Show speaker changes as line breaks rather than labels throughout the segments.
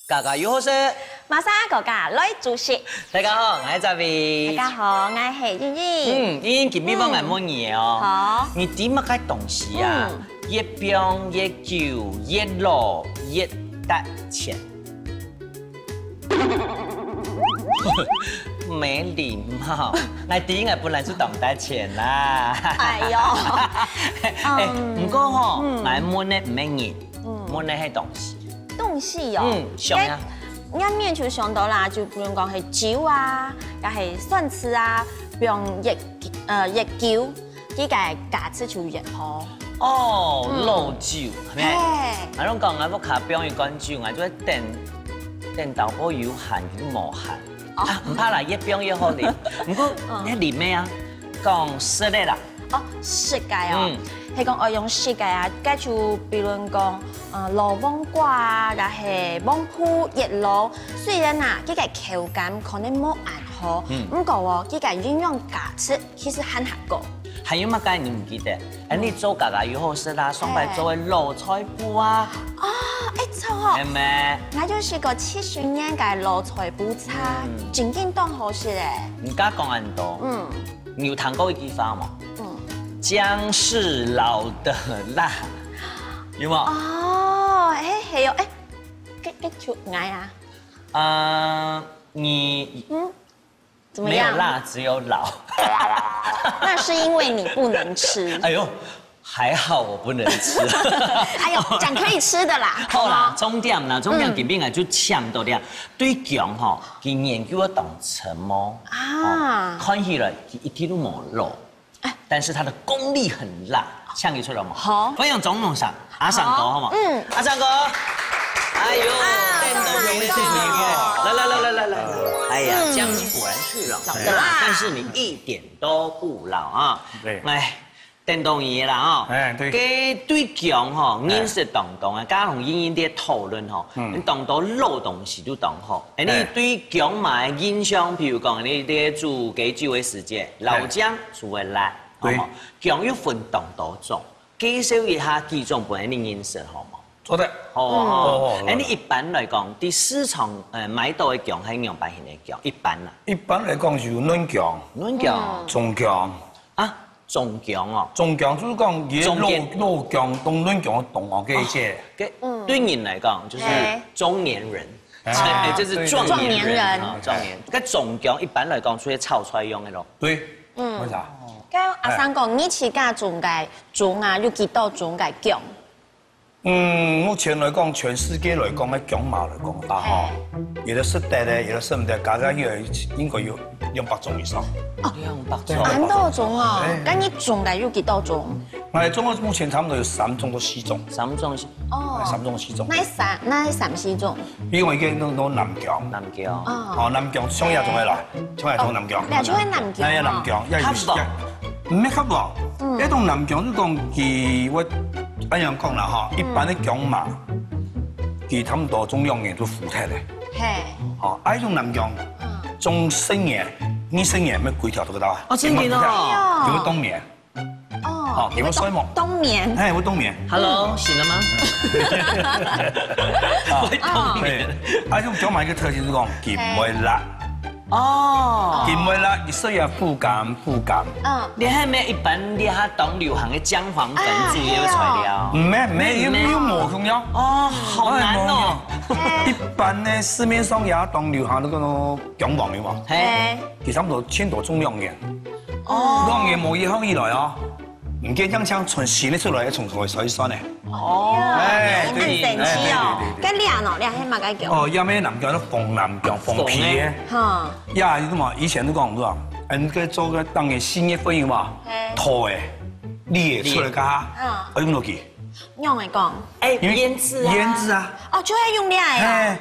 家家有好事，
马上国家来主席。
大家好，我是扎伟。
大家好，我是茵茵。
茵茵今日帮俺问你哦。
好。
你点乜嘅东西啊？越冰越久越老越带钱。没礼貌，我第我本来就懂带钱啦。
哎呦。
不過吼，我問的唔係人，問的係東西。
東西哦。
想啊。
我面就想到啦，就比如講係酒啊，又係蒜絲啊，用熱酒，呢個價錢就越好。
哦，老酒係咪？我攏講我要卡冰一罐酒，我就電豆腐有限與無限。啊，唔怕啦，越冰越好啉。不過你裡面啊，講色的啦。
哦，色嘅哦，係講我用色嘅啊，跟住比如講羅旺瓜啊，又係旺鋪熱爐，雖然啊，呢個口感可能冇咁好，不過哦，呢個營養價值其實很合格。
還有乜嘢你唔記得？你做家家有好食啦，上擺做嘅蘿菜煲啊。
哦，錯哦。
係咩？
我就試過70年嘅蘿菜煲茶，真正當好食咧。
唔敢講咁多。你有聽過一句話嗎？薑是老的辣，有冇？
哦，係哦，給出愛啊。
你
怎麼樣？
沒有辣，只有老。
那是因為你不能吃。
哎呦，還好我不能吃。
哎呦，講可以吃的啦。
好啦，重點啦，重點今邊就搶到啲對薑吼，佢研究得當成麼？啊，看起來一啲都冇肉。但是它的功力很辣，唱佢出來嘛？好，歡迎總農上阿尚哥，好嘛？阿尚哥，哎呦，電動容易是你嘅，來，哎呀，薑果然是老的辣，但是你一點都不老啊！對，哎，電動嘢啦啊！哎，對，對薑吼，認識當當啊，加同茵茵啲討論吼，你當到老東西都當好，哎，你對薑嘛印象，譬如講你啲煮幾久嘅時間，老薑煮會辣。對，薑要分當多種，介紹一下幾種本你認識好嗎？
做得。
哦，你一般來講，啲市場買到嘅薑係樣版型嘅薑，一般啦。
一般嚟講就嫩薑、中薑。啊，
中薑哦。
中薑就是講嘢老薑同嫩薑同學嘅啫。
對人嚟講就是中年人，就是壯年人。壯年。咁中薑一般嚟講，出去炒出來用嘅咯。
對。為啥？
咁阿生講，你自家種嘅種啊，有幾多種嘅薑？
目前來講，全世界來講嘅薑麻來講啊，哈，有的是得的，有的是唔得，加加應該有200種以上。
哦
，200種。
蠻多種啊！咁你種嘅有幾多種？
我哋中國目前差唔多有3種到4種。
3種。
哦。
3種4種。
那3、4種？
因為佢都南薑。南薑。哦，南薑衝一種嚟啦，衝一種南薑。
你中意南薑？
係啊，南薑。唔係吸喎，一種南薑都講佢我一樣講啦嚇，一般的薑麻，佢差唔多種2年都腐態咧。係。哦，一種南薑，種10年、20年咩幾條都得啊？
哦，真嘅咯。
叫冬眠。哦。叫衰木。
冬眠。
係會冬眠。
Hello，醒了嗎？會冬眠。
一種薑麻嘅特點就講佢唔會辣。
哦，
因為啦，你需要富感。
你係咩一般你係當流行嘅薑黃粉主要材料？
唔係，要磨薑藥。
哦，好難哦。
一般呢，市面上也當流行嗰個薑黃嘅嘛。係。佢差唔多1000多種2年。哦。2年冇以後以來啊，唔驚將從新的出來，從頭開始呢。
哦。哎，很神奇哦。咁靚哦，靚係乜嘅薑？
哦，有咩南薑都鳳南薑、鳳皮嘅。嚇。呀，你都話以前都講唔到啊，佢做個當嘅新嘅粉嘛，拖嘅，裂出嚟㗎，我用到佢。
用嚟講，
醃製啊。
醃製啊。
哦，就係用呢啊。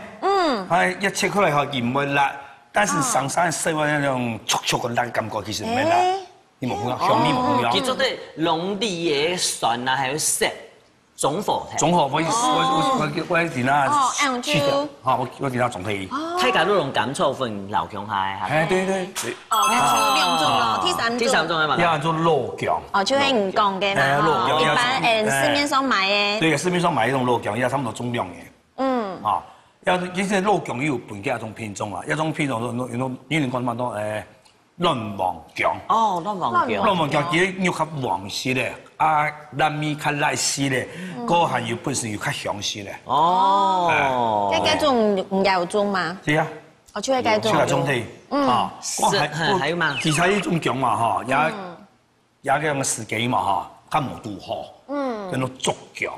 係一切開嚟後，佢唔會辣，但是上山細個那種灼灼嘅辣感覺其實唔係辣，你冇講香味冇講。
佢做啲濃啲嘢酸啊，還有澀。總和我點啊？去掉，好，我點啊？總體。
大
家都用甘草粉老薑下
係。對。
哦，咁2種咯，第3種
係嘛？
有人做老薑。
哦，就係唔講嘅嘛。一般市面上買嘅。
對，市面上買呢種老薑，也差唔多種2年。啊，其实肉薑有分几种品种啊，一种品种有人讲嘛都嫩黄薑。
哦，嫩黄薑。
嫩黄薑其实肉较黄色的，啊，蓝米较奶丝的，嗰含有本身又较香色的。
哦。嗰種唔有種嘛？
是啊。
我出去嗰種。
出嚟種地。啊。
還有嘛？
其實呢種薑嘛，哈，也個樣時機嘛，哈，較無拄好。叫做竹薑。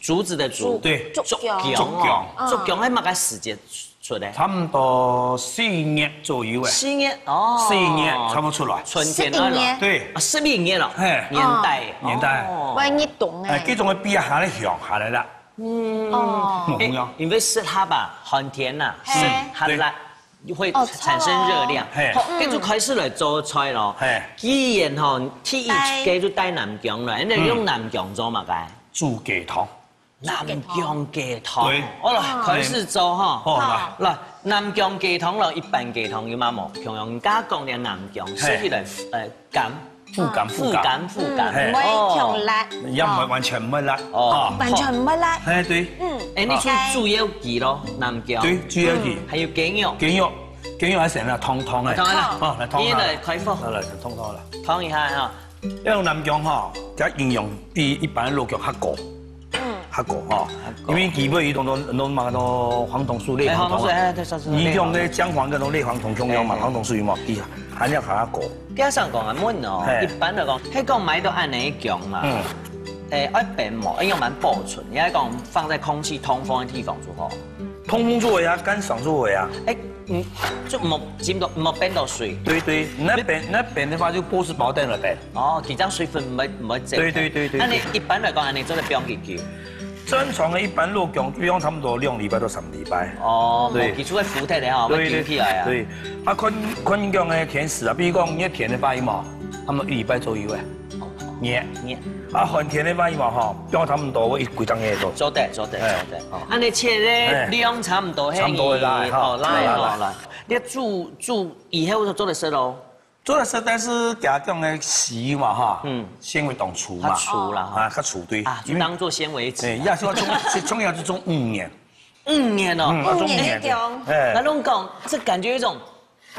竹子的竹。
對。
竹薑。竹薑係乜嘅時節出嚟？
差唔多4月左右嘅。
4月哦。
4月差唔多出來。
春天了。
對。
11月了。年代。
萬一凍誒。
這種嘅比下嚟香下來啦。
因為適合吧，寒天呐，寒冷會產生熱量。好，跟住開始嚟做菜咯。既然吼第一繼續帶南薑啦，你用南薑做乜嘅？
煮雞湯。
南薑雞湯。好啦，開始做哈。來，南薑雞湯咯，一般雞湯有嘛冇？同樣加講啲南薑，食起嚟甘。富甘，
唔會強辣，
又唔係完全唔會辣，
完全唔會辣。
誒對，
你出豬腰雞咯，南薑，
對，豬腰雞，
還有雞肉，
雞肉係成日湯嘅，
嚟湯下，開火，
嚟湯啦，
湯一下哈。
因為南薑哈，佢營養比一般的肉薑較高，較高哈，因為基本有種嘛個黃酮素、類黃酮啊，你用嘅薑黃嗰種類黃酮中藥嘛，黃酮素有嘛，啲含量較高。
加上講啊，滿哦，一般嚟講，喺講買到按呢薑嘛，一邊冇，因為蠻保存，而係講放在空氣通風嘅地方就好。
通風做呀，乾爽做呀。
就冇變到水。
對，那邊的話就波斯包蛋了唄。
哦，其實水分唔會整。對。那你一般嚟講，按你做得不用幾久？
正常的一般肉薑就用差不多2禮拜到3禮拜。
哦，對，基礎嘅腐體的哈，會緊起來啊。
對，昆薑的甜食啊，比如講你甜的發音嘛，差不多1禮拜左右誒。熱。寒甜的發音嘛哈，用差不多我幾張嘢做。
做得。按你切咧量差唔多，差唔多啦，來。你煮以後就做得食咯。
做得食，但是加薑的絲嘛哈，纖維當粗嘛，
較粗啦，
較粗對。
就當做纖維質。
要從要就種5年。
5年哦。
5年薑。
那種講，這感覺有一種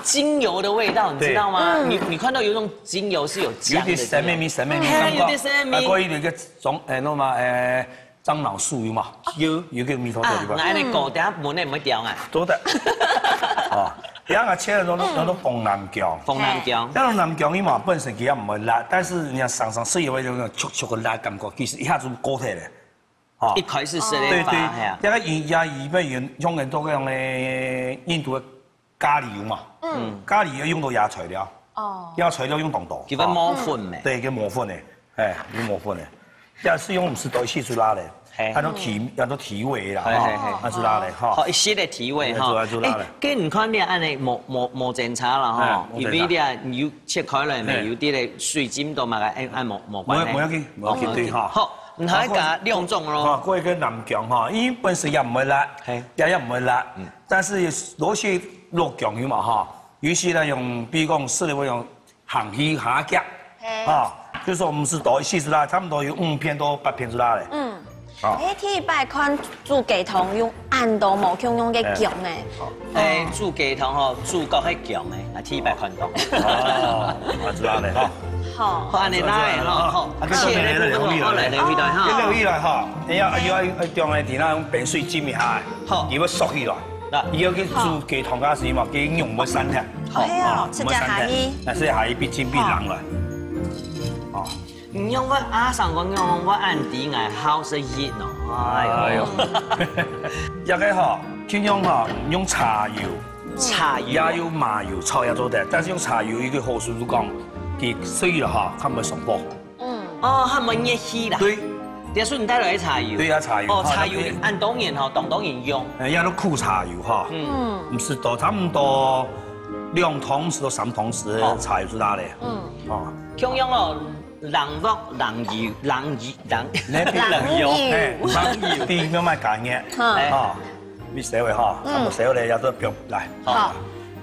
精油的味道，你知道嗎？你看到有種精油是有薑的。有啲神秘味，有啲神秘。
過一個種那嘛樟腦樹有嘛？有個米頭在裏邊。
那你搞等下門內唔會掉啊？
做得。哦。第二個切的那種鳳南薑，那種南薑伊嘛本身其實唔會辣，但是你上水有嗰種灼嘅辣感覺，其實一下子過體咧。
哦，一開始是咧。對。
一個用很多嗰種嘅印度嘅咖喱油嘛，咖喱要用到椰材料，椰材料用當多。
叫佢磨粉嘅。對，
叫磨粉嘅，要磨粉嘅，也是用唔是多氣出辣嘅。它都提味啦，哈，做辣嘞，哈，
好一些的提味哈，跟你看你按你冇檢查啦哈，有啲啲要切開嚟咪有啲咧水晶度嘛嘅，按冇關係，
冇見對哈。
好，唔係加2種咯。
嗰個南薑哈，因為本身也唔會辣，也唔會辣，但是攞些肉薑油嘛哈，有些呢用，比如講適合用鹹魚蝦夾，啊，就說唔是多細辣，差唔多有5片到8片之辣嘞。
第一擺看煮雞湯用按到冇用嘅薑咧。
煮雞湯吼，煮到係薑嘅，第一擺看到。
知道嘞，
好，按你來吼，切咧部分好嚟嚟哈。
留意來哈，你要薑嘅田啦，用冰水浸一下，好，如果熟起來，嗱，要去煮雞湯嗰時嘛，佢用唔散嘅。
好，吃隻下衣。
但是下衣必浸必冷來。哦。
唔用我上講用我按底嗌好食熱咯，哎呦！
一個哈，先用茶油，也有麻油，炒也做得，但是用茶油一個好處就講，佢水了哈，佢唔會上火。
哦，佢唔會熱氣啦。對。你說你帶來茶油。對啊，茶油。哦，茶油按當然哈，當然用。
也都苦茶油哈。唔是多，差唔多2湯匙到3湯匙的茶油最大嘞。咁樣哦。
人肉、人油，
啲咁咪揀嘅，哦，你寫位哈，差唔多寫好你有得標嚟，好，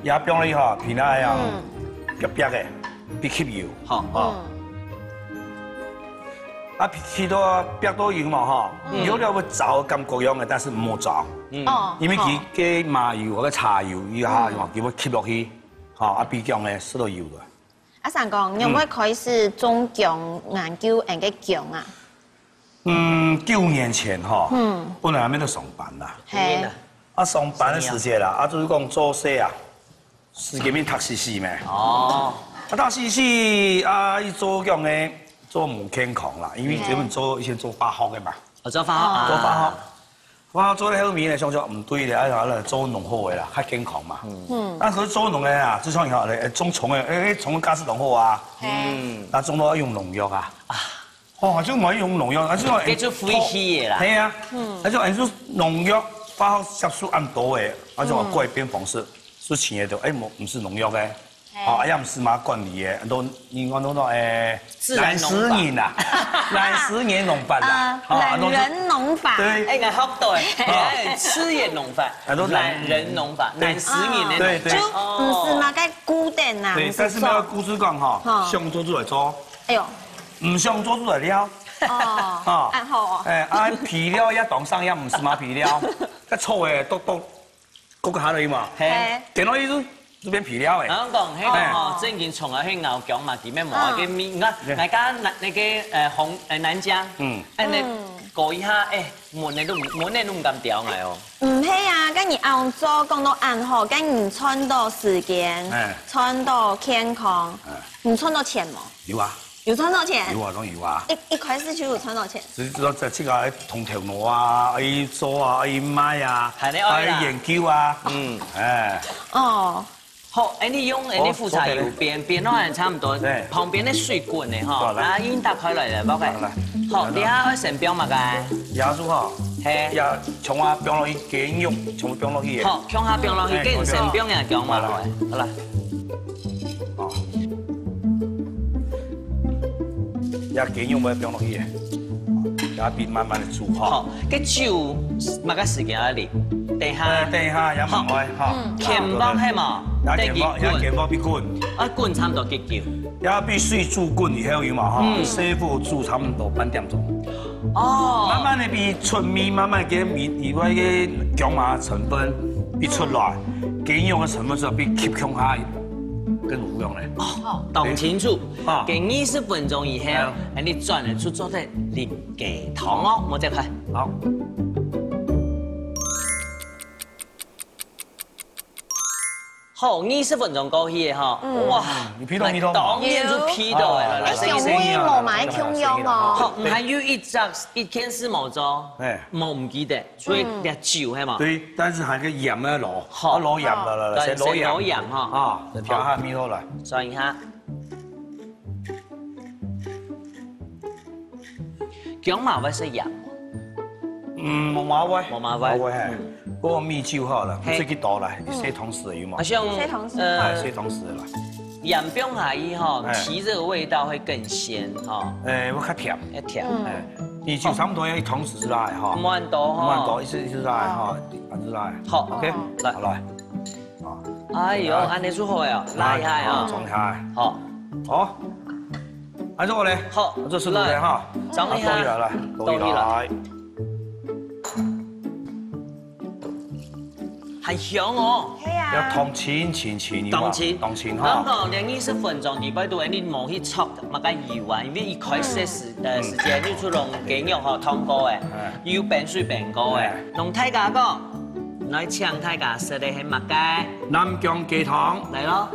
也標你哈，片啊樣，夾嘅，別吸油，好，啊，去到壁到油嘛哈，有了要糟感觉样嘅，但是唔好糟。哦。因为佢嘅麻油或者茶油以下用叫佢吸落去，嚇啊比較咧濕到油嘅。
阿三哥，你有冇開始中強研究人嘅強啊
？9年前哈，本來喺邊度上班啦。係。啊，上班嘅時節啦，啊就是講做嘢啊，時間邊讀死死咩？哦。啊，讀死死啊，伊做咁嘅。做唔健康啦，因為佢們以前做化學嘅嘛，
做化學，
化學做得後面咧，想做唔對咧，啊做農好嘅啦，較健康嘛。但係做農嘅啊，就像以後咧種蟲嘅，蟲嘅價值農好啊。但種到要用農藥啊。哦，就唔可以用農藥，啊就
叫做廢氣嘅啦。
係啊，啊就用農藥化學色素咁多嘅，啊就改變方式，所以前嘢就唔是農藥嘅。哦，也唔是嘛管理嘅，都應該都懶死人啦，懶死人農法啦，
懶人農法，
對，哎，好對，吃嘢農法，懶人農法，懶死人嘅，
對，
就唔是嘛該固定啊，
對，但是那個故事講哈，想做出來做，哎呦，唔想做出來了，
哦，暗號哦，
啊皮料也當上也唔是嘛皮料，個錯嘅都嗰個下嚟嘛，係，點落去都變皮料誒。
我講迄個吼，最近從來去牛強嘛，點樣摸個面，你看大家那個南疆，安尼過一下，門你都唔敢掉嚟哦。
唔係啊，跟住澳洲講到暗號，跟唔穿到時間，穿到健康，唔穿到錢冇？
有啊。
有穿到錢？
有啊，當然有啊。
一開始就有穿到錢。
只知道在這個同條路啊，去做啊，去買啊，去研究啊，
哦。
好，你用你副茶油邊都係差唔多，旁邊啲水管嘅嗬，啊已經打開來了，包括。好，你下去成標嘛嘅？
椰樹嗬，係，也從下標落去雞肉，從標落去嘅。
好，從下標落去，跟成標嘅講嘛，好啦。哦。也雞肉咪標落去嘅，也邊慢慢地煮嗬。好，個酒乜個時間嚟？等下也唔愛嚇。鉗幫係嘛？也鉗幫必滾。啊，滾差唔多幾久？也必須煮滾以後要嘛嚇，師傅煮差唔多半點鐘。哦。慢慢地變出味，慢慢嘅味，如果嘅薑麻成分變出來，雞肉嘅成分就變吸強下，更唔用咧。哦，懂清楚。啊，給20分鐘以後，你轉嚟出做隻林雞湯哦，我再看。好。好，20分鐘過去哈，哇！你批到，當然就批到嘅啦。
你上會冇買薑藥哦？
好，唔係有一件事冇做，冇唔記得，所以你酒係嘛？對，但是係個鹽要攞，好攞鹽啦，先攞鹽哈，啊，調下味道來，轉一下。薑麻味是鹽？冇麻味，冇麻味係。嗰個米酒好了，自己倒來，寫同時有嘛？像寫同時啦。鹽冰下以後，其實個味道會更鮮哈。我較甜，甜。米酒差唔多要同時來哈。唔按多哈。唔按多，一直來哈，一直來。好 ，OK，來。哎呦，按你做好呀，拉一下啊，裝一下。好，好。按住我嚟。好，我做速度嘅哈。裝一下，來，倒起來。很香哦，要燙淺，當淺哈。講連20分鐘，禮拜都你冇去炒，乜個油啊？因為一開始時間你出用雞肉嗬燙過嘅，油變水變過嘅。用大家講，來搶大家食的係乜嘅？南姜雞湯嚟咯。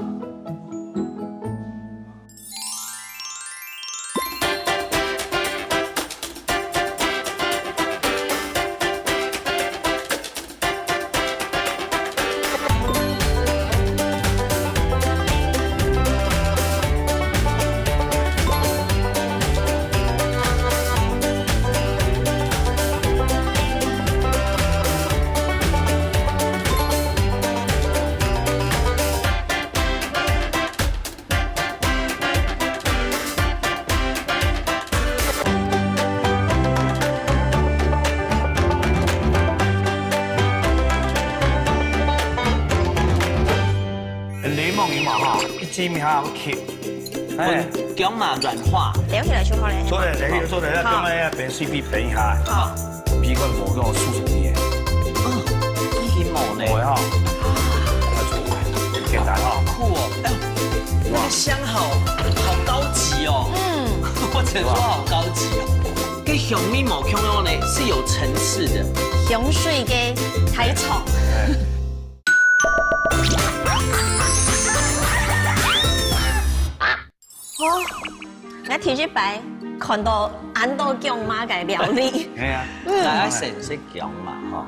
煎下好 keep，姜麻软化，
撩起来就好咧。
做嚟，你做嚟咧，咁咧變水皮變下，皮個冇嗰個酥酥嘢。
已經冇呢。
冇嘅哈，簡單哈。
酷哦，哎呦，那個香好高級哦。或者說好高級哦。cái 香米毛芎藥呢是有層次的。
香水嘅體床。我頭一擺看到安多姜媽嘅料理，
係啊，
大家識唔識姜嘛？嗬，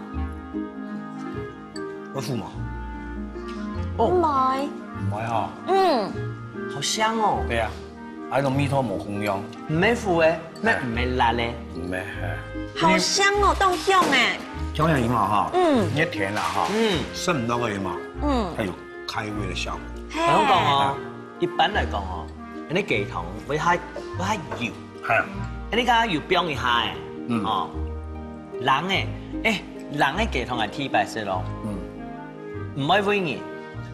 我敷嘛，
唔係，
唔係哈，
好香哦。
對啊，喺度米湯冇紅樣，
唔係苦嘅，咩唔係辣咧？
唔係係。
好香哦，都香誒。
姜有羽毛哈，也甜啦哈，剩唔到個羽毛，它有開胃的效果。
我想講哦，一般嚟講哦，你雞湯會係油，
係啊，
你家要標一下誒，哦，人嘅雞湯係甜白色咯，唔會味兒，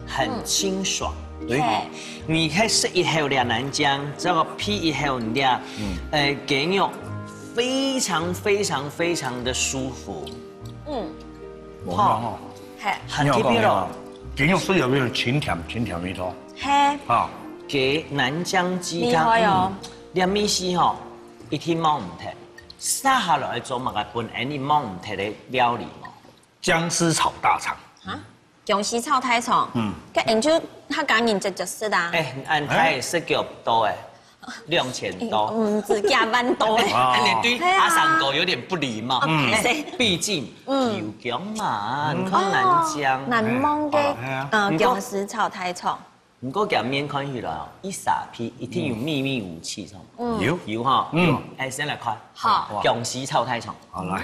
很清爽。
對，
你可以食一口兩南薑，這個皮一口兩，雞肉非常非常非常的舒服。
冇錯哦，
係，
很特別咯。
雞肉是有嗰種清甜味道。
係，
啊，
雞南薑雞
厲害哦。
啲米絲嗬，一天摸唔停，撒下來做乜嘅本嚟你摸唔停嘅料理嘛。
薑絲炒大腸。
嚇，薑絲炒太長。個研究他講研究就是啦。
按太食腳多誒，2000多。
唔止加班多誒。
你對阿三哥有點不禮貌。畢竟油姜嘛，你看南薑。
難忘嘅薑絲炒太長。
唔過夾面看起來哦，一撒皮一定有密密武器從。有哈，先來看。
好。
薑絲炒太長。
好來。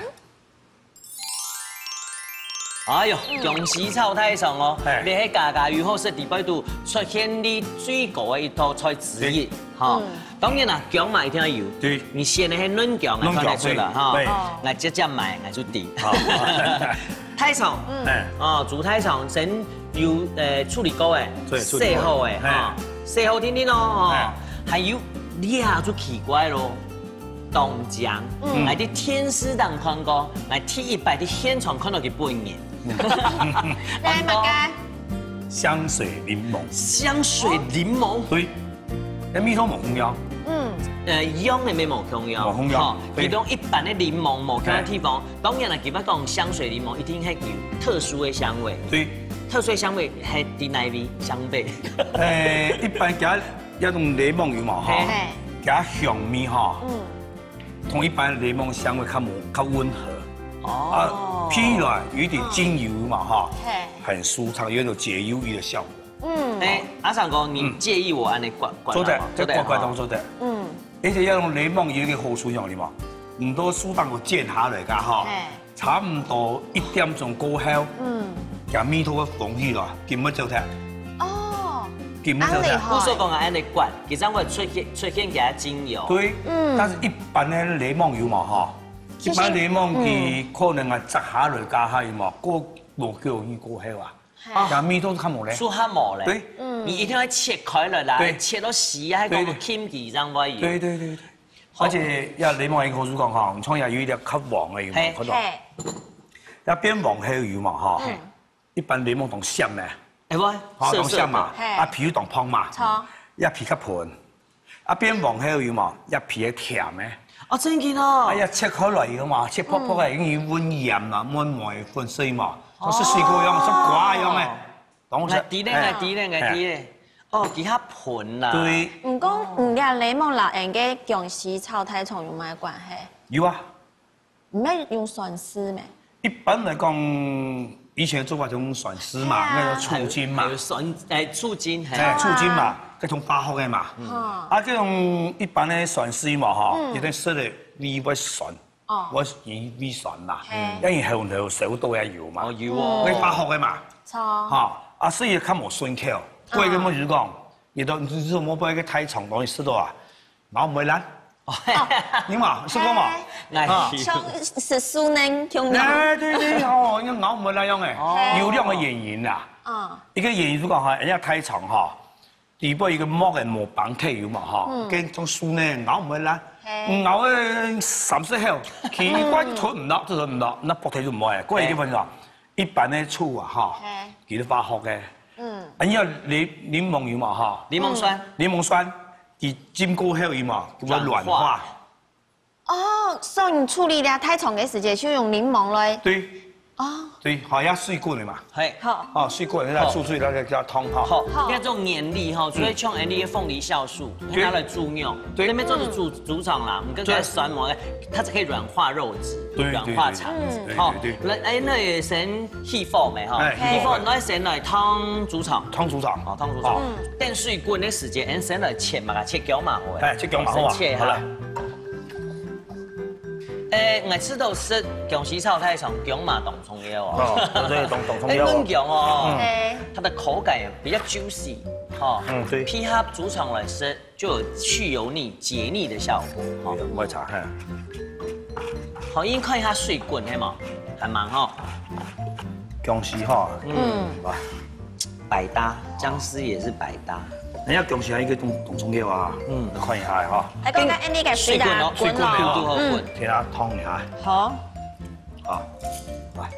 哎呦，薑絲炒太長哦，你喺家家有好食地擺度出現你最高嘅一道菜之一，哈。當然啦，薑嘛一定要有。對。你先係嫩薑，我看得出啦，哈。我直接買，我就點。太長，煮太長先要處理過誒，洗好誒，哈，洗好啲咯，還有你下就奇怪咯。豆漿，我啲天師堂看過，我T100啲現場看到佢半年。
你乜嘅？
香水檸檬。
香水檸檬。
對，啲米湯冇紅藥。
香嘅咩冇芎藥？
冇芎藥。
其中一般嘅檸檬冇芎藥地方，當然啦，佢不講香水檸檬一定係有特殊嘅香味。對。特殊嘅香味係啲哪味香味？
一般加一種檸檬油嘛，哈，加香味哈。同一般檸檬香味較溫和，啊，譬如話有一點精油嘛哈，很舒暢，有一種解憂鬱的效果。
阿三哥，你介意我按你灌？
做得，乖當做得。而且一種檸檬有一個好處樣的嘛，唔多蘇當個煎下嚟噶哈，差唔多1點鐘過後，將米湯嘅放起來，見乜就睇。
我所講嘅按你灌，其實會出現嘅精油。
對，但是一般嘅檸檬油嘛哈，一般檸檬佢可能係摘下來加下嘛，過冇叫伊過後啊，但米湯較冇咧。蘇哈冇咧。對，你一定要切開來啦，切到細啊，嗰個醃記上會有。對。而且有檸檬嘅好處講哈，唔錯有一啲較黃嘅油嘛，嗰度。一邊黃係油嘛哈，一般檸檬同鹹嘅。當香嘛，一皮當湯嘛，一皮較盤，一邊黃喺度要嘛，一皮係甜嘅。哦，真嘅咯。哎呀，切開來嘅嘛，切泡泡係已經溫鹽啦，溫梅粉水嘛，好似水果樣，像瓜樣嘅。當時
啲咧，哦，幾下盤啦。對。
唔講唔嘅檸檬辣人嘅薑絲炒太長有咩關係？
有啊。
唔係用蒜絲咩？
一般嚟講。以前做法種蒜絲嘛，那個醋精嘛，
醋精
嘛，嗰種化學嘅嘛，啊，嗰種一般嘅蒜絲嘛，哈，有啲食嚟味會酸，我味酸嘛，因為後頭少多嘅油嘛，嗰化學嘅嘛，嚇，啊，所以較冇酸口，貴嘅麼就講，亦都你做冇俾佢太長東西食到啊，咬唔會爛。你嘛，識講嘛？
像是素嫩芎藥。
對，哦，因為咬唔會那樣嘅，有兩個原因啦。一個原因如果係人家太長哈，底部一个木嘅磨板铁油嘛哈，跟種樹呢咬唔會爛，咬嘅30後，奇怪吞唔落，吞唔落，那薄鐵就唔會。嗰個基本上一般嘅醋啊哈，佢都化學嘅。因為檸檬油嘛哈，
檸檬酸，佢浸過後油嘛，就會軟化。
哦，所以你處理了太長嘅時間，就用檸檬來。
對。哦，對，好要水滾的嘛，係，好，水滾，那煮水那個叫湯哈，
好，這種黏力哈，所以像安尼鳳梨酵素，拿來煮肉，對，那邊就是煮廠啦，我們跟酸膜，它才可以軟化肉質，軟化腸子，好，那也先起火沒哈，起火那先來湯煮廠，
湯煮廠，
等水滾的時間，先來切嘛，切姜嘛好
誒，切姜嘛好，
切下。我吃到是姜絲炒菜從姜嘛當蔥葉哦，
對，當蔥葉。
嫩姜哦，它的口感也比較 juicy， 哈，
對。
配合煮廠來吃，就有去油膩、解膩的效果。
唔會差，
好，因看一下水滾係嘛，還蠻好。
姜絲哈，
百搭，薑絲也是百搭。
人家姜絲係一個當蔥葉啊，你看一下哈。
係講緊呢個水啦，滾咯，
添下湯一下。
好。
啊，來，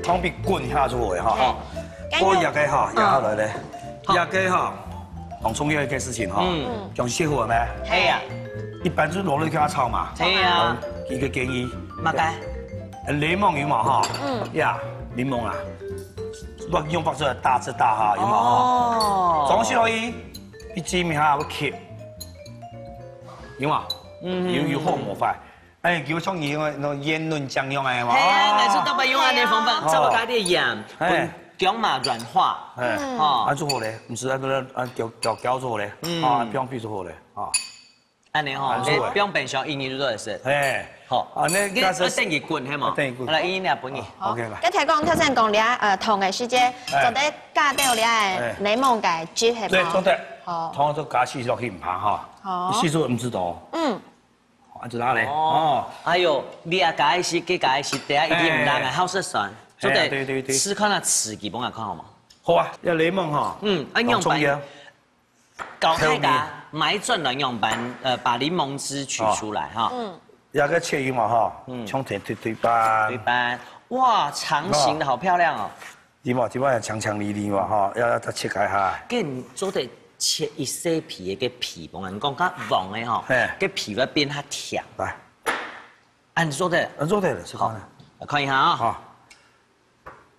湯必滾下咗嘅哈。我入嘅哈，入下來咧，入嘅哈，當蔥葉嘅事情哈，姜絲切好未？
係啊。
一般就攞嚟給它炒嘛。
係啊。
一個建議。
乜嘅？
檸檬油嘛哈。呀，檸檬啊。我用法做大隻大哈，有冇哈？總是可以一煎下個醃，有冇？有好模塊。哎，叫我創意那煙韌醬用嘅嘛。
係啊，我是特別用安尼方法，做加啲鹽，薑嘛軟化。哦，
做好咧，唔是攪做好咧，不用皮做好咧，
安尼吼，不用變小，一年都得食。好，
那
等於滾係嘛？
等於滾。
好啦，一年半年。
OK 啦。
跟聽講，頭先講了湯嘅時間，就得加掉了檸檬嘅汁係嘛？
對，做得。好。湯都加細落去唔怕哈。好。細做唔知道。按住哪嚟？哦。哎呦，你啊加一些，給加一些，等下一定唔難嘅，好食酸。做得。對。吃看下刺激，幫我看好嘛？好啊，有檸檬哈。用白。搞開㗎，買盡兩樣板，把檸檬汁取出來哈。有個切魚嘛哈，從對半。對半，哇，長形的好漂亮哦。點嘛長長粒粒嘛哈，要它切開下。跟做得切一細皮嘅皮，我講較黃嘅哈，個皮會變較甜。來，按做得。做得了，好，看一下啊。好。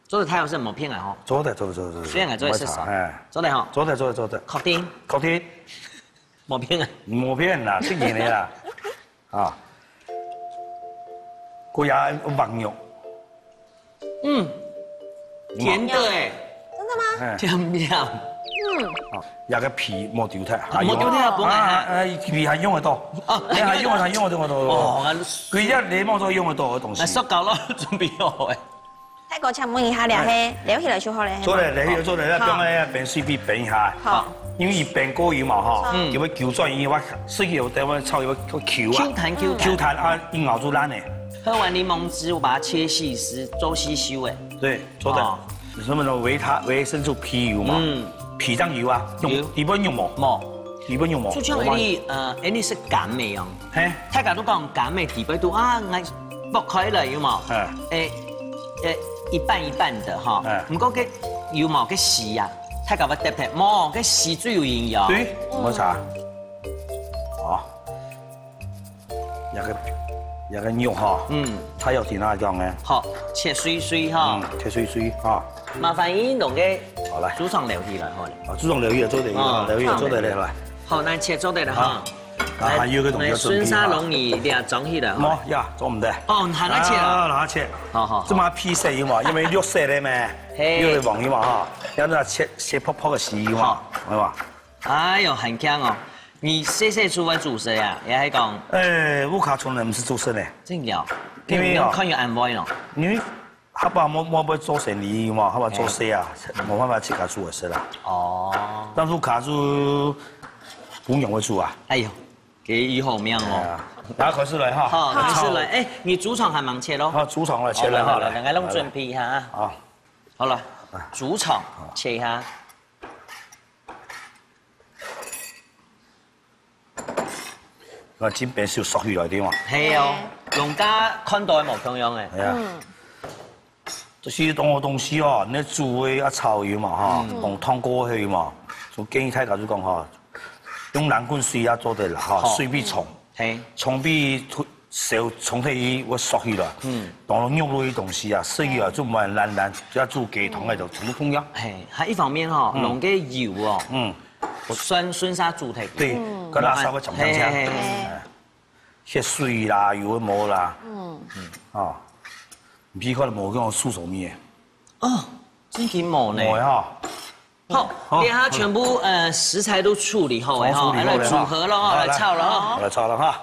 做得太好是冇片啊吼。做得。雖然係做得食爽，做得吼。做得。確定。冇片啊。冇片啦，適應你啦。啊。過牙黃肉。甜的哎。真的嗎？甜。有個皮冇丟掉。冇丟掉，本來皮係用得到。你係用得到。哦。佢一檸檬都用得到嘅東西。塑膠咯，準備好誒。泰國請問一下，撩起來就好咧。做嚟，做嚟，將咧變水皮變下。好。因為一變過油嘛哈，就會攪轉，因為水油等我炒油個 Q 啊。Q 彈啊，一咬就爛咧。喝完檸檬汁，我把它切細絲，做細修誒。對，做得。什麼呢？維生素 P 油嘛。皮醬油啊，基本用冇。基本用冇。就像你是乾味啊。係。泰國都講乾味，基本都啊，我剝開來有冇？一半一半的哈。唔過佢有冇佢洗啊？泰國要特別，冇佢洗最有營養。對，冇錯。好。有個肉哈，它要點樣講呢？好，切碎哈。切碎哈。麻煩你弄個煮廠料起來好了。煮廠料起做得嚟。好，那切做得了哈。來，孫沙龍你倆整起來。冇呀，做唔得。哦，行下切啊。行下切。好。這麼皮細嘛，因為肉細咧咩？肉黃嘅嘛哈，有啲切泡泡嘅絲嘛，係嘛？哎呦，很強哦。你細出來煮食呀？也係講。我卡從來唔是做食咧。真嘅。因為看有安排咯。因為他爸冇做生意嘛，他爸做食啊，冇辦法自己做食啦。哦。但是卡住不用會煮啊。哎呦。給以後面哦，大家開始來哈。好，開始來。哎，你主場還忙切咯。好，主場來切來好了，大家攏準備一下啊。好，好了，主場切一下。我真变少缩起来啲嘛。
係哦，農家看待無同樣嘅。
係啊。就是當個東西哦，你煮嘅一炒油嘛哈，用湯過去嘛，就建議大家就講哈，用藍罐水啊做得啦哈，水比蔥，蔥比少蔥體會縮起來。當到肉類東西啊，食起來就唔係爛爛，一煮雞湯喺度全部同樣。
係，喺一方面哈，農嘅油哦，酸沙煮體。
對，個垃圾會沉香香。些水啦，油冇啦。啊。唔知可能冇講素手面
哦，真幾冇呢。
冇哈。
好，連下全部食材都處理好，哈，來組合了哈，來炒了哈。
來炒了哈。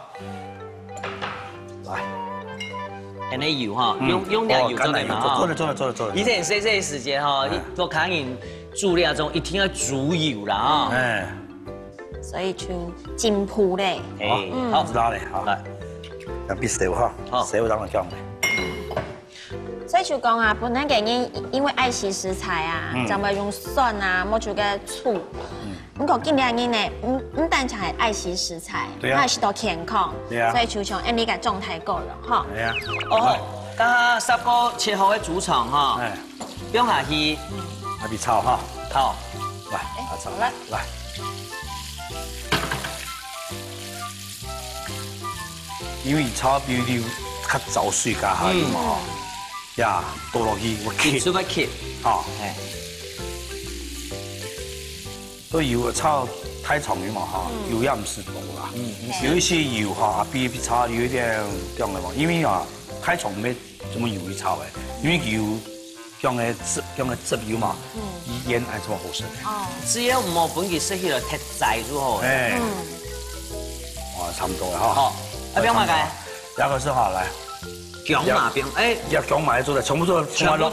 來，
誒，那油哈，用點油做嘅嘛。
做了。
以前細細時間哈，都看人煮料中一定要煮油啦啊。
哎。
所以就進鋪咧。
好，知道咧，好。來，要必須哈，須當然講咧。
所以就講啊，本來嘅人因為愛惜食材啊，就咪用蒜啊，冇做嘅醋。咁個今年人呢，唔單止係愛惜食材，還是到健康。所以就像你嘅狀態夠了，哈。
係啊。
哦，加10個切好嘅豬腸哈，用下去，
下邊炒哈。
好，
來，炒來。因為炒比較較早水加下啲嘛。呀，倒落去我
切，做乜切？
哦，都油炒太長了嘛哈，油也唔是多啦。有一些油哈比炒有一點這樣的嘛，因為啊太長沒怎麼油去炒嘅，因為油這樣的汁油嘛，鹽係這麼好食嘅。
哦，
只要唔好本佢食起來太滯就好。
哇，差唔多啦哈。
好，一邊買嘅，
一個是哈來。
薑麻邊，
一薑麻做的，全部都落去，全部都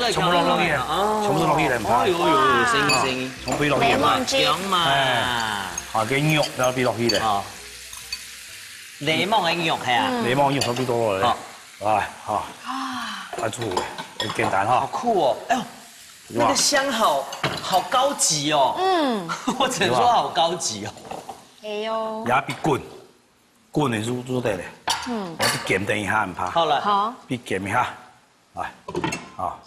落去嚟唔怕。
哎呦，升，
全部落去嘛。
薑麻，
啊，嘅肉又俾落去嚟。
哦，檸檬嘅肉係啊。
檸檬肉全部都落嚟。嚟，好。太粗嘅，很簡單哈。
好酷哦！哎呦，那個香好高級哦。我只能說好高級哦。
係喲。
也必滾嚟煮得嚟。我啲鹹定一下唔怕。
好啦，
好，
必鹹一下，嚟，好。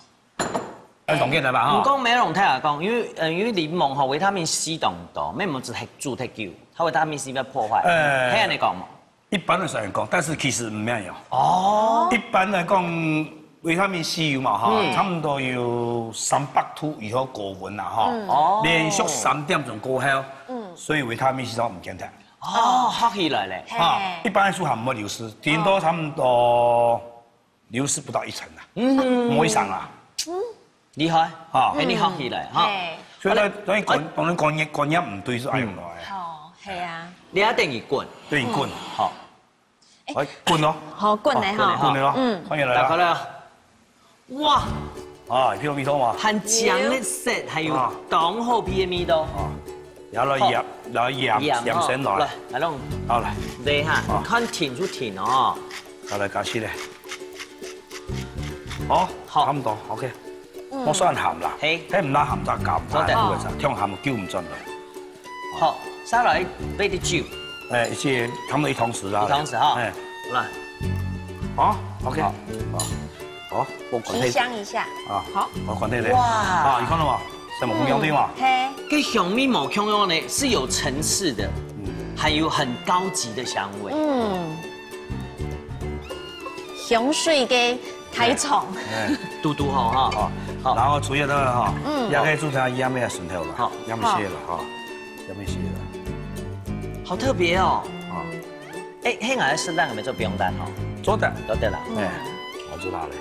誒，同嘅係嘛？
唔講美容太下講，因為檸檬和維他命 C 當多，咩冇只係煮太久，它維他命 C 比較破壞。聽人哋講嘛。
一般的上講，但是其實唔一樣。
哦。
一般嚟講，維他命 C 嘛哈，差唔多要300度以後過溫啦哈。哦。連續3點鐘過後，所以維他命 C 都唔健康。
哦，黑起來咧。
啊，一般來說還唔會流失，頂多差唔多流失不到1成啦，唔以上啦。
厲害，嚇，俾你黑起來嚇。
所以當你乾一唔對就愛唔落嚟。
哦，係啊。
你一定要滾，
對，滾，
好。
誒，滾咯。
好，滾嚟嚇。
滾嚟咯。歡迎嚟啦。
打開啦。哇！
啊，皮多味道嘛。
很強嘅色，係要當好皮嘅味道。
然後鹽先來，
來弄，
好來，
你哈，看甜就甜哦，
再來加起嚟，好，差唔多 ，OK，我算鹹啦，睇唔拉鹹就夾唔埋，聽鹹就叫唔進來，
好，沙來俾啲酒，
一些差唔多1湯匙啦，1
湯匙哈，來，
好 ，OK，好，
提香一下，好，
我關啲嚟，哇，你看到嘛？什麼香味嘛？
跟香味冇香樣呢，是有層次的，還有很高級的香味。
香水嘅太重，
嘟嘟好哈，
好，然後煮嘢得啦哈，也可以煮下鹽咩順頭啦，好，鹽蟹啦哈，鹽蟹啦，
好特別哦。誒，輕牙適當嘅咪做不用蛋哦，
做得
都得啦，
我知道咧。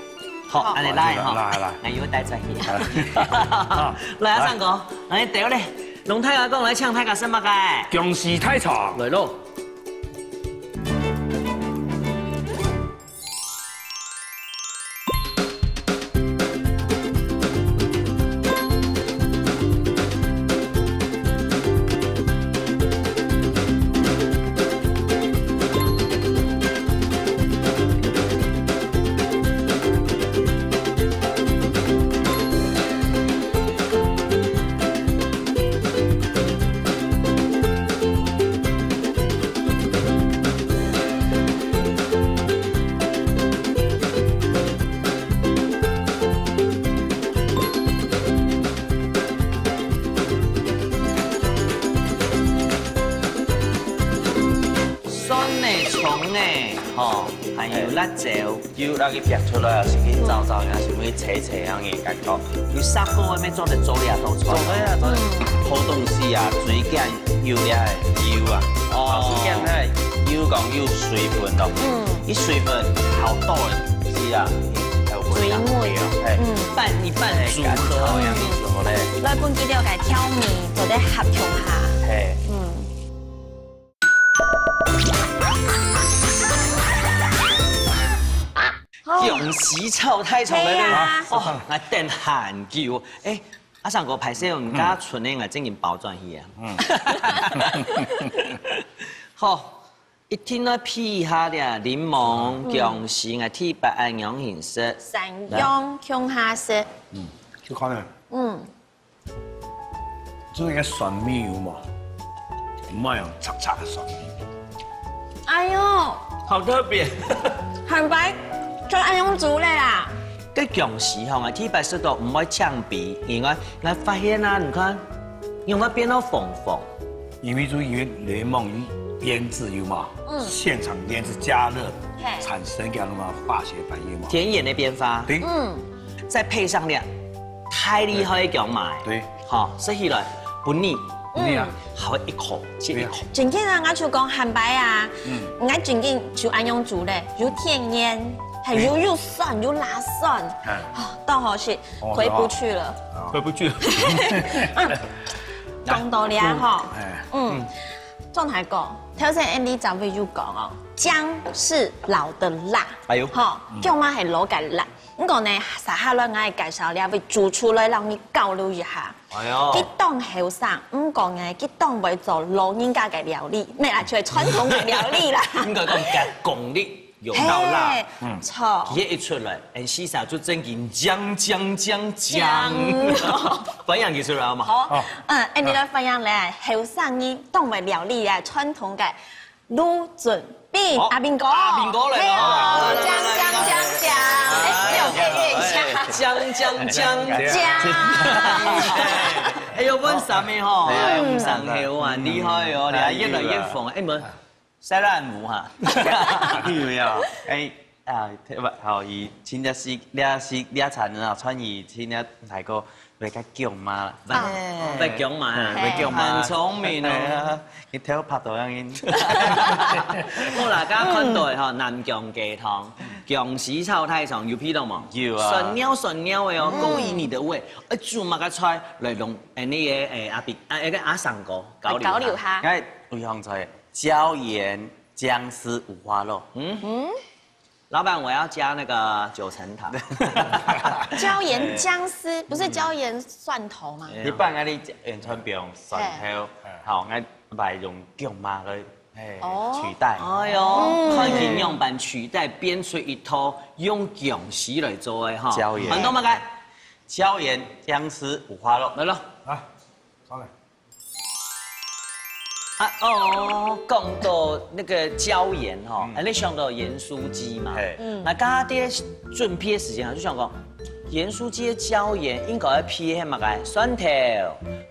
好，安尼來哈，來要帶出去。來啊，三哥，來掉咧，龍太阿公來搶太家什麼嘅？
薑絲太長，
來咯。姜诶，吼，还有辣椒，
有那个撇出来啊，是去找找，也是会切切样嘅感觉。
有砂锅咩做得做俩都出。
做咩啊？好东西啊，水姜油咧油啊，水姜咧油讲有水分咯。
一水分好多人
是啊，
水梅，
拌一拌组合
样子好咧。
来本记了个挑面做得合用下。
嘿。
姜丝炒太重了咧，哦，我等很久。诶，阿上哥拍摄，唔敢存咧，我整件包装去啊。好，一天咧批下咧柠檬、姜丝，我剔白按样形式。
三样用下色。
就看咧。做一个蒜米有嘛？唔爱用擦擦的蒜米。
哎呦，
好特别。
很白。做安樣煮咧啦？cái
姜絲吼，我剔白色度唔愛嗆鼻，因為我發現啊，你看，用它變到粉粉。
因為檸檬醃製有嘛？現場醃製加熱，產生嘅那麼化學反應嘛。
甜鹽的變化。
對。
再配上咧太厲害嘅姜麻。
對。
好，食起來不膩。好一口接一口。
最近啊，我就講韓白啊，我最近就安樣煮咧，有甜鹽。还又酸又辣酸，到好是回不去了，
回不去了。
講到了哈，仲係講，頭先 Andy 就會就講哦，薑是老的辣，
哎呦，
哈，姜嘛係老嘅辣，咁講呢，撒下來我係介紹了，會煮出來讓你交流一下。
哎呦，
佢當後生，唔講嘅，佢當為做老人家嘅料理，咩啦，就係傳統嘅料理啦。
應該講嘅功力。有到辣，
錯。
佢一出來，誒，西沙就真見薑，分享佢出來好嘛？
好，你來分享咧，後生人當為料理啊，傳統嘅滷準備。阿邊個？
阿邊個嚟咯？
沒有配樂一下。薑。
哎呦，溫啥咪吼？唔上口啊，厲害哦！你係越來越瘋，誒唔。西蘭姆哈，
因為啊，好伊請只是倆餐啊，穿伊請只大哥為個姜媽，
為姜媽，很聰明哦，
佢睇拍到樣嘢。
好啦，家看到吼南姜雞湯，姜絲炒太長，有批到冇？
有啊。
順尿的哦，勾引你的胃，煮乜個菜來弄那個阿三哥搞流
下。
哎，為香菜。椒鹽薑絲五花肉。
老闆，我要加那個9層塔。
椒鹽薑絲不是椒鹽蒜頭嗎？
一般嗰啲完全不用蒜頭，好，我係用姜麻來取代。
哎呦，看見樣板取代變出一套用薑絲來做嘅哈。
椒鹽。
很多乜嘅？
椒鹽薑絲五花肉。
來咯。
啊，上來。
講到那個椒鹽吼，你想到鹽酥雞嘛？那家啲準備時間，就想講鹽酥雞嘅椒鹽應該要批喺乜嘅蒜頭，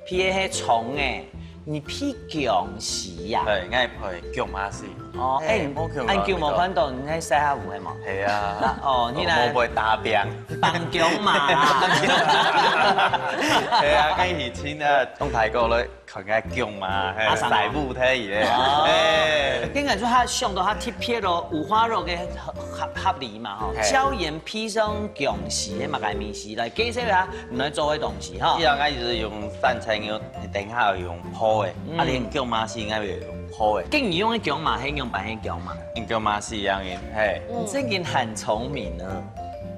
批喺蔥誒，你批薑絲呀？
係，我係批薑麻絲。
哦，按叫冇看到，你喺西下湖係嘛？
係啊。
哦，你嚟。
冇會打餅。
放薑嘛。
係啊，跟以前啊，東泰國咧。佢嘅姜嘛，大補睇嘢。
點解就他想到他貼片咯，五花肉嘅合理嘛吼，椒鹽披上薑絲嘅物嘅面絲嚟解釋下，唔來做嘅東西吼。
以後我就是用三層要，等下用鋪嘅，啊連姜麻絲我要用鋪嘅。
竟然用嘅姜麻係用白嘅姜麻，
用姜麻絲一樣嘅，係。
你這件很聰明啊！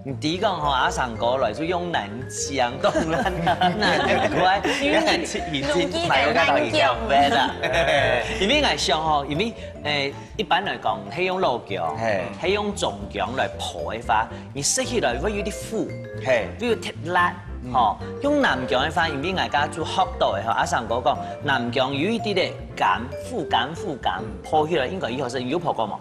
你第一個吼阿上過來就用南姜，當然難怪，因為南姜已經買個到已經買啦。因為我想吼，因為一般來講係用老姜，係用重姜來破嘅話，你食起來會有啲苦，比如特辣。吼，用南姜嘅話，因為大家做學到嘅吼，阿上過講南姜有一啲嘅甘苦，破起來應該以後是有破過冇？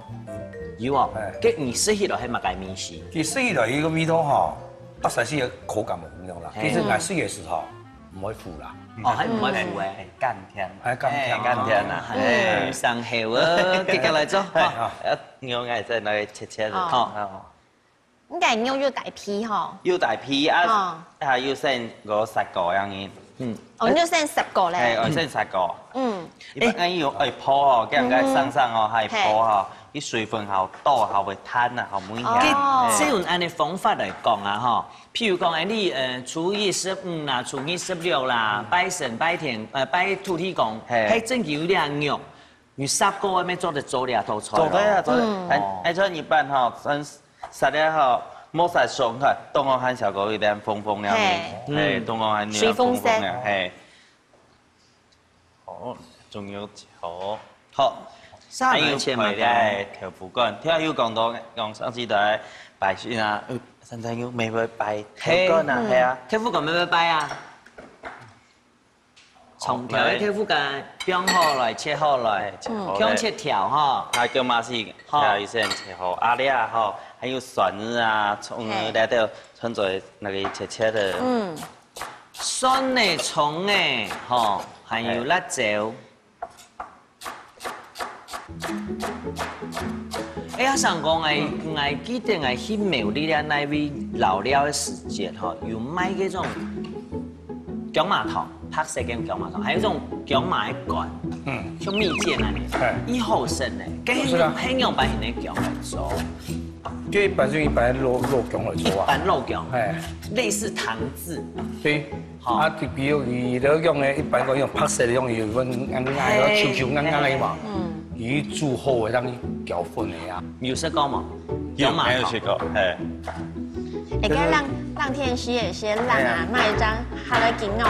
有啊，佢你食起來係乜嘅面絲？
佢食起來呢個味道哈，不實是口感唔一樣啦。其實我食嘅時候，唔會腐啦。
哦，係唔可以腐嘅，
甘甜，
係甘甜
甘甜啊，
係上後啊，接下來做，
牛眼在那裡切切的，
哦。咁但係牛要大皮嗬。
要大皮啊，係要先我10個樣嘢。
哦，要先10個咧。
係，我先10個。一般要去泡哦，叫人家上哦，係泡哦，啲水分好多，好會攤啊，好滿香。
即用按你方法嚟講啊，嗬，譬如講你初一15啦，初二16啦，拜神拜天，拜土地公，係真叫啲牛，你10個咁樣做得做兩道菜。
做得啊，做得。係像一般嗬，實咧嗬，冇曬鬆嘅，東岸漢小狗有點風風涼嘅，係東岸漢風風涼，係。好，仲有好，好。還有佢哋豆腐乾，聽要講到講上次在拜神啊，甚至要未會拜豆腐乾啊，係啊，
豆腐乾咩拜啊？從條嘅豆腐乾編好來切好來，用切條哈。
還叫嘛是，還有一些切好阿里啊哈，還有蒜子啊、蔥啊，來到穿在那個切切的。
蒜嘅、蔥嘅，哈，還有辣椒。我想講我記得我去廟裡咧那位老了嘅時節吼，有賣嗰種薑麻糖，拍色嘅薑麻糖，還有一種薑麻嘅乾，像蜜餞那裡，以後生嘅，係用白型嘅薑嚟做。
就一般肉薑嚟做啊。
一般肉薑，類似糖漬。
對。啊，比如伊嗰種咧，一般講用拍色嘅種，有份硬硬、球硬硬嘅嘛。伊煮好嘅，讓伊攪粉嘅啊。
有食過嗎？
有沒有食過？係。
而家讓天師也先讓啊，賣張下來緊咬。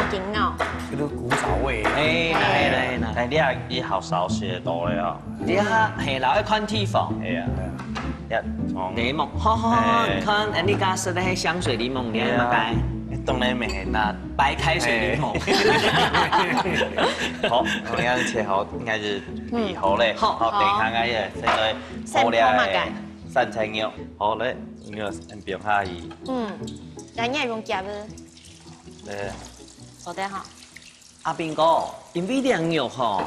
嗰啲古早味。
係你好少食到嘅哦。
你下係留一款地方。
係啊。
檸檬，好，看你家食的係香水檸檬，你係乜解？
當然未係啦，
白開水檸檬。
好，我哋切好，應該是皮好咧。好，等下嘅嘢先去好咧，生菜肉，好咧，肉先煸下伊。
但係用夾嘅。
誒。
好的哈。
阿邊哥，因為啲肉吼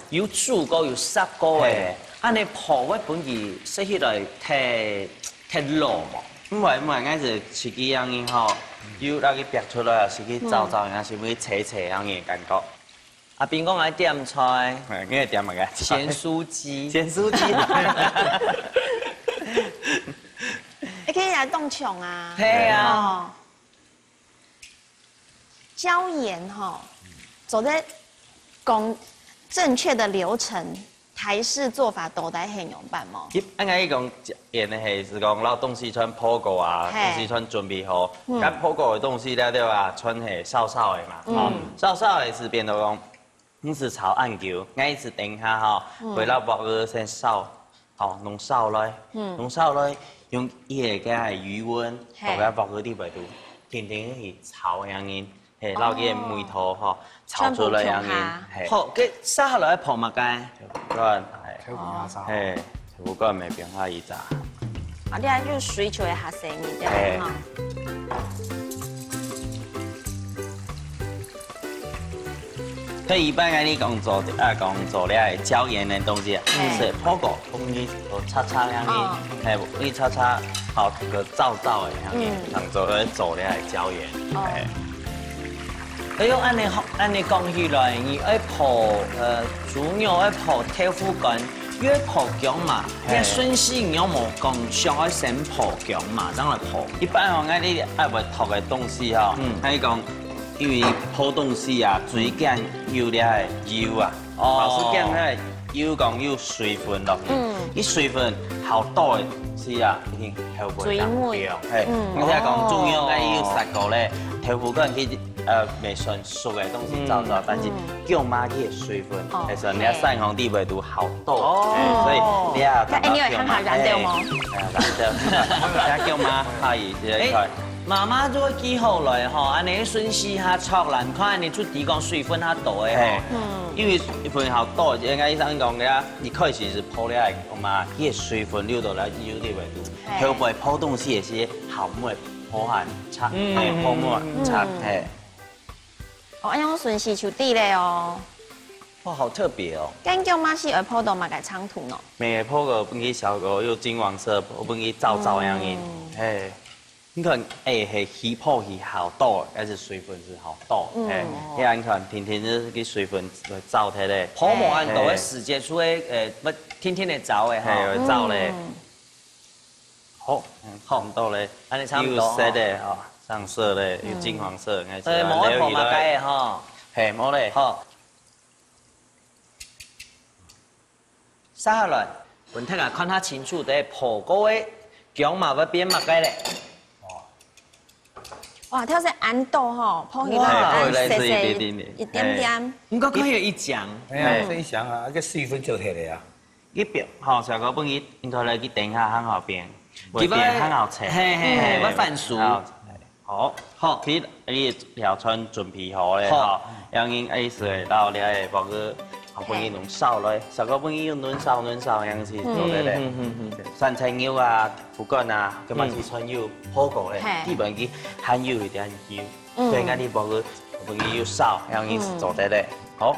有煮過有濕過嘅，安尼泡嘅本意食起來太老嘛。
唔係，硬是自己樣嘢吼。要那個煸出來啊，是去走，也是會斜樣嘅感覺。
阿邊個愛點菜？
係，我點乜嘅？
鹹酥雞。
鹹酥雞。
你可以來凍窮啊。
係啊。
椒鹽哈，走在講正確的流程。台式做法都在很用辦麼？
應該講鹽咧係講攞東西穿泡過啊，東西穿準備好，咁泡過嘅東西咧對吧？穿係燒燒嘅嘛，燒燒嘅是變到講，唔是炒暗球，硬是等下哈，為了把佢先燒，哦，弄燒來，用嘢嘅係餘溫，同佢把佢啲味道，甜去炒樣嘢，係撈嘅梅頭嗬，炒出來樣嘢，
好，佢燒下來泡乜嘅？
係，不過未變下伊咋？
啊，你係用水球嘅下生意對嘛？
佢一般嘅你講做咧椒鹽嘅東西，是泡過，你擦樣嘢，係你擦好個燥嘅樣嘢，當做咧椒鹽。
哎呦，按你講起來，你愛泡豬肉愛泡豆腐乾，又愛泡薑麻，你順勢你有冇講想愛先泡薑麻，咁來泡？
一般我愛你愛會泡嘅東西哈，係講因為泡東西啊，最緊要咧係油啊，老實講咧油講要水分落去，啲水分好多嘅是啊，已經後背當掉。係，我聽講豬肉咧要10個咧，豆腐乾佢。未純熟嘅東西走，但是薑麻嘅水分，其實你一生紅啲味道好多，所以你啊，
你會看下燃掉嗎？
燃掉，睇薑麻可以一塊。
媽媽做幾好來吼，安尼順勢下炒爛，看安尼出底講水分較多嘅吼。因為水分好多，應該醫生講嘅，一開始是泡咧薑麻，啲水分流到嚟有啲味道，後背泡東西也是好唔會泡汗擦，泡沫擦係。
哦，安样顺时就对嘞哦。
哇，好特别哦。
干姜嘛是而泡到嘛个长途喏。
每泡个本去小狗又金黄色，我本去照照样样，嘿。你看，系起泡是好多，还是水分是好多，哎，你看天天就是给水分来照它嘞。
泡沫按都会时间出诶，不天天的照诶，
嘿，会照嘞。好，好多嘞，
安尼差不多。
有色的哈，上色嘞，有金黄色，哎，
冇会泡嘛解的哈。
嘿，冇嘞。
好。下来，问题啊，看他清楚的泡过的姜嘛要变嘛解嘞。
哇，它是安豆哈，泡起来
安
细细
一
点点。
不过可以一讲，
哎，这一讲啊，那个水分就摕来啊。
一表，好，小哥本去应该来去等下很好变，会变很好吃。
嘿嘿嘿，要反熟。
好，好，去你条川准皮好嘞，哈，让因爱水到了诶，包个好本去弄烧嘞，小哥本去用嫩烧样子做的嘞。酸菜牛啊，不管啊，咁嘛是川油好过嘞，基本去含油一点油，所以讲你包个本去又烧，样因是做的嘞，好。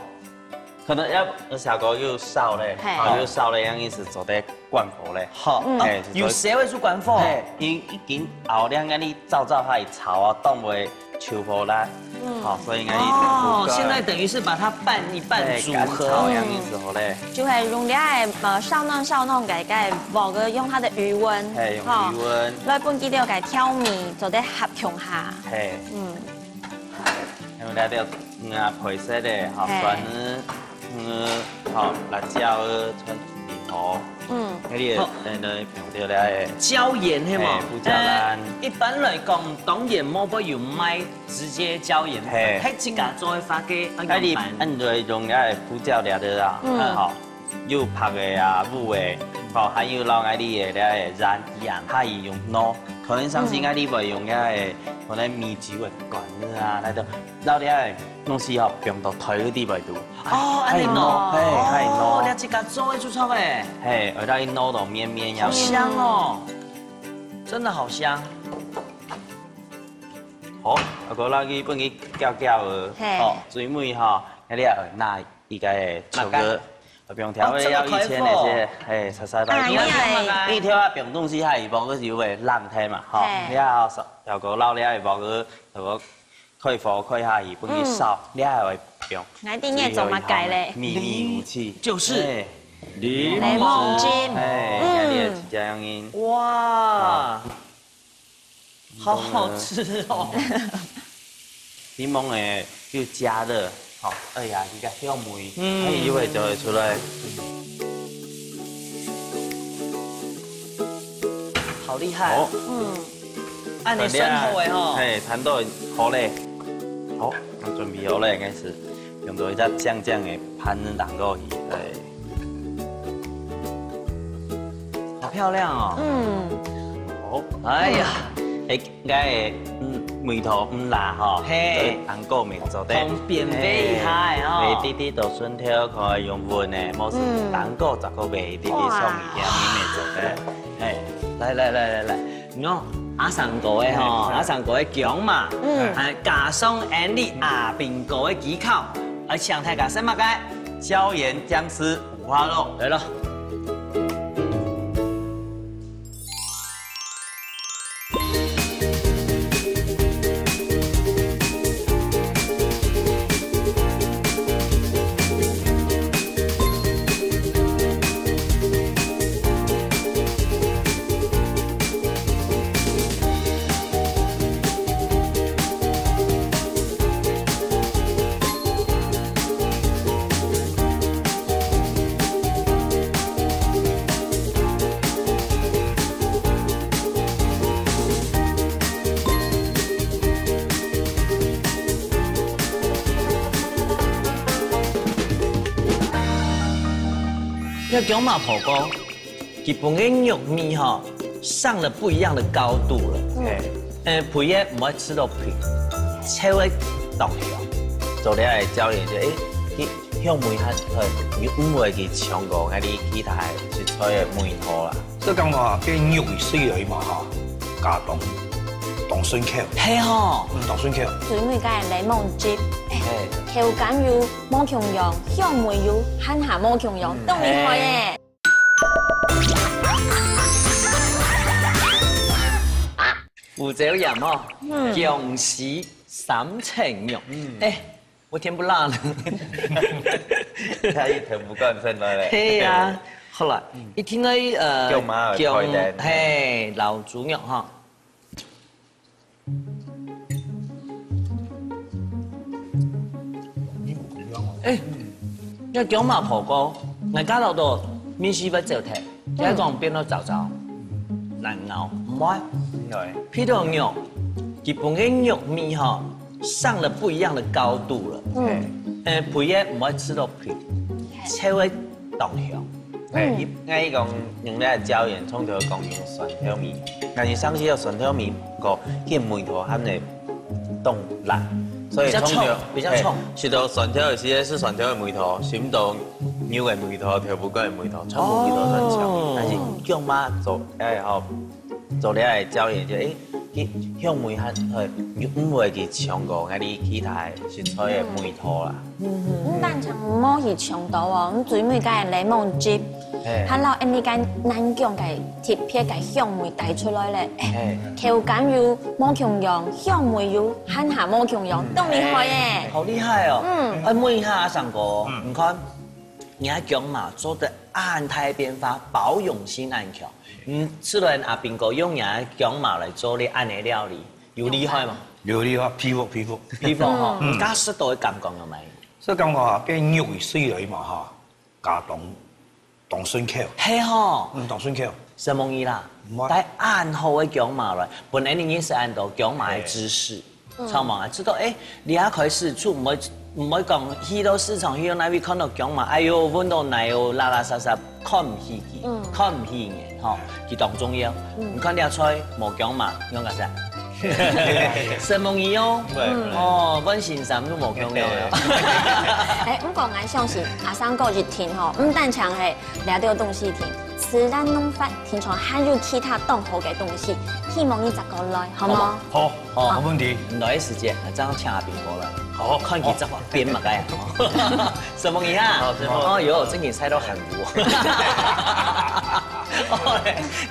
可能要小哥又烧嘞，好又烧嘞，样意思做得关火嘞。
好，有谁会做关火？因已经后两个你照它炒啊，冻袂抽火啦。好，所以应该
哦，
现在等于是把它拌一拌组合，
样意思好嘞。
就会用了烧弄改某个用它的余温，
用余温，
来本记了改挑米做得合用下。
嘿，用了了配色嘞，好酸好辣椒川米河，嗰啲用到咧
椒盐係嘛？
胡椒蘭。
一般嚟講，當然冇不用買直接椒鹽，係自家做嘅發嘅。
嗰啲按在用嘅胡椒嚟的啦，好，有拍嘅啊，母嘅，好，還有撈嗰啲嘢咧染鹽，還有用攞，可能上次嗰啲會用嘅可能米酒嘅管子啊，喺度撈啲東西哦，用到台嗰啲味道。
哦，安尼攞，
係攞，
你自家做嘅出錯嘅，
係，而家一攞到綿綿有。
好香哦，真的好香。
好，我講啦，佢本佢攪嘅，好，最尾哈，嗰啲啊，拿依個炒個，不用調味料以前那些，係，實實在。你調啊，用東西係包個油嘅爛體嘛，好，你啊，有個撈你係包個有個。開火開下油，本去燒，你還會用。
那啲嘢做乜計咧？
秘密武器
就是
檸檬汁。
哎，你也是這樣。
哇，好好吃哦！
檸檬誒要加熱，好，哎呀，而家香梅，一會就會出來。
好厲害！按你身後嘅吼，
係，攤到好咧。好，我準備好咧，開始用到一隻醬嘅盤子當個魚，
好漂亮哦。
好，
哎呀，
誒，梅頭唔辣嗬，嘿，當個味做得
方便味下哦。
味啲到蒜頭可以用燜嘅，冇是當個就個味啲送一點味做得，係，
來，你看。阿三哥嘅吼，阿三哥嘅姜嘛，加上安利阿邊哥嘅技巧，而強太加什麼嘅？
椒鹽薑絲五花肉
來咯。这姜嘛火锅，基本的肉米哈上了不一样的高度了。皮也唔爱吃到皮，切会冻香。
做了的椒盐就去向梅下去，唔會去搶過嗰啲其他食材嘅梅頭啦。
所以講話啲肉水來嘛哈，加凍筍口。
係吼，
凍筍口。
最尾加檸檬汁，口感又冇強樣，香味又หั่下冇強樣，都厲害耶！
胡椒鹽哦，薑絲3層肉，我甜不辣了。
他一條不乾身來咧。
係啊，好啦，一聽到
薑
係老豬肉哈。因為薑麻婆糕，人家落到面絲不就睇，一講變到皺皺難咬，唔會。譬如肉，基本嘅肉味哈上了不一樣的高度了。皮嘢唔會吃到皮，超會當香。
啱講用咧椒鹽葱頭講用酸條味，但是上次有酸條味個，佢梅頭肯定凍辣。所以
比較衝，
食到酸條嘅時是酸條嘅梅頭，食唔到牛嘅梅頭、條骨嘅梅頭，全部味道都很強。但是薑麻做後做咧係椒鹽就佢香味係唔會去搶過嗰啲其他食材嘅梅頭啦。
但係唔好去搶到哦，咁最尾梗係檸檬汁，係攞呢間南薑嘅貼片嘅香味帶出來咧，口感又冇強樣，香味又หั่下冇強樣，都厲害耶！
好厲害哦！我問一下阿尚哥，你看人家薑麻做的安態變化，保用性安強。吃到阿炳哥用人家薑麻來做啲安嘅料理，有厲害嗎？
有厲害，皮膚
哈，加濕到嘅感覺有冇？
所以感覺啊，變肉水來嘛哈，加當筍口。
係嗬，
當筍口。
什麼意啦？但按好嘅薑麻來，本來你是按到薑麻嘅知識，超忙啊！知道你也可以試出，唔會講去到市場去到那邊看到薑麻，哎呦，聞到奶油拉拉雜雜，看唔起佢，看唔起嘅，嗬，佢當中藥。你看條菜冇薑麻，用個啥？什麼意哦？哦，溫先生都冇薑料。
唔過我相信阿生哥一聽吼，唔單淨係聊到東西聽，自然弄法聽從還有其他當好嘅東西，希望你逐個來，好冇？
好，冇問題。
來時間，這樣請阿炳哥來。好，看佢怎麼變嘛該。什麼意啊？哦喲，這件菜都很糊。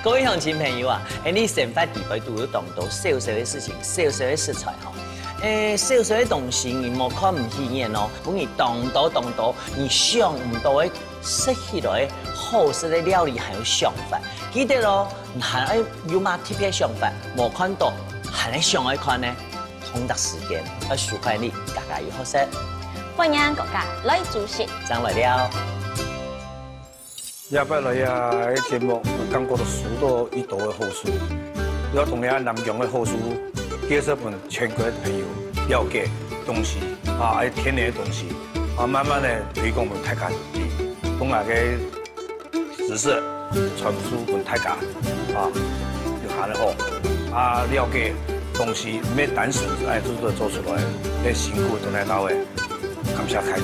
各位鄉親朋友啊，你成塊地塊都有當到小小嘅事情，小小嘅食材嗬。小小嘅東西你莫看唔起眼哦，本你當到，你想唔到嘅食起來好食嘅料理還有想法。記得咯，還愛有嘛特別想法，莫看到，還係想愛看呢。空檔時間去舒快你，家家要好食。
歡迎大家來煮食。
上來了。
入不來啊！啲節目感覺到許多一道嘅好書，要同你南洋嘅好書介紹俾全國嘅朋友了解東西啊，係天然嘅東西啊，慢慢咧推廣俾大家知，同埋嘅知識傳輸俾大家啊，就行得好啊，了解東西唔係單純係做出來，你辛苦同你到嘅，感謝大家。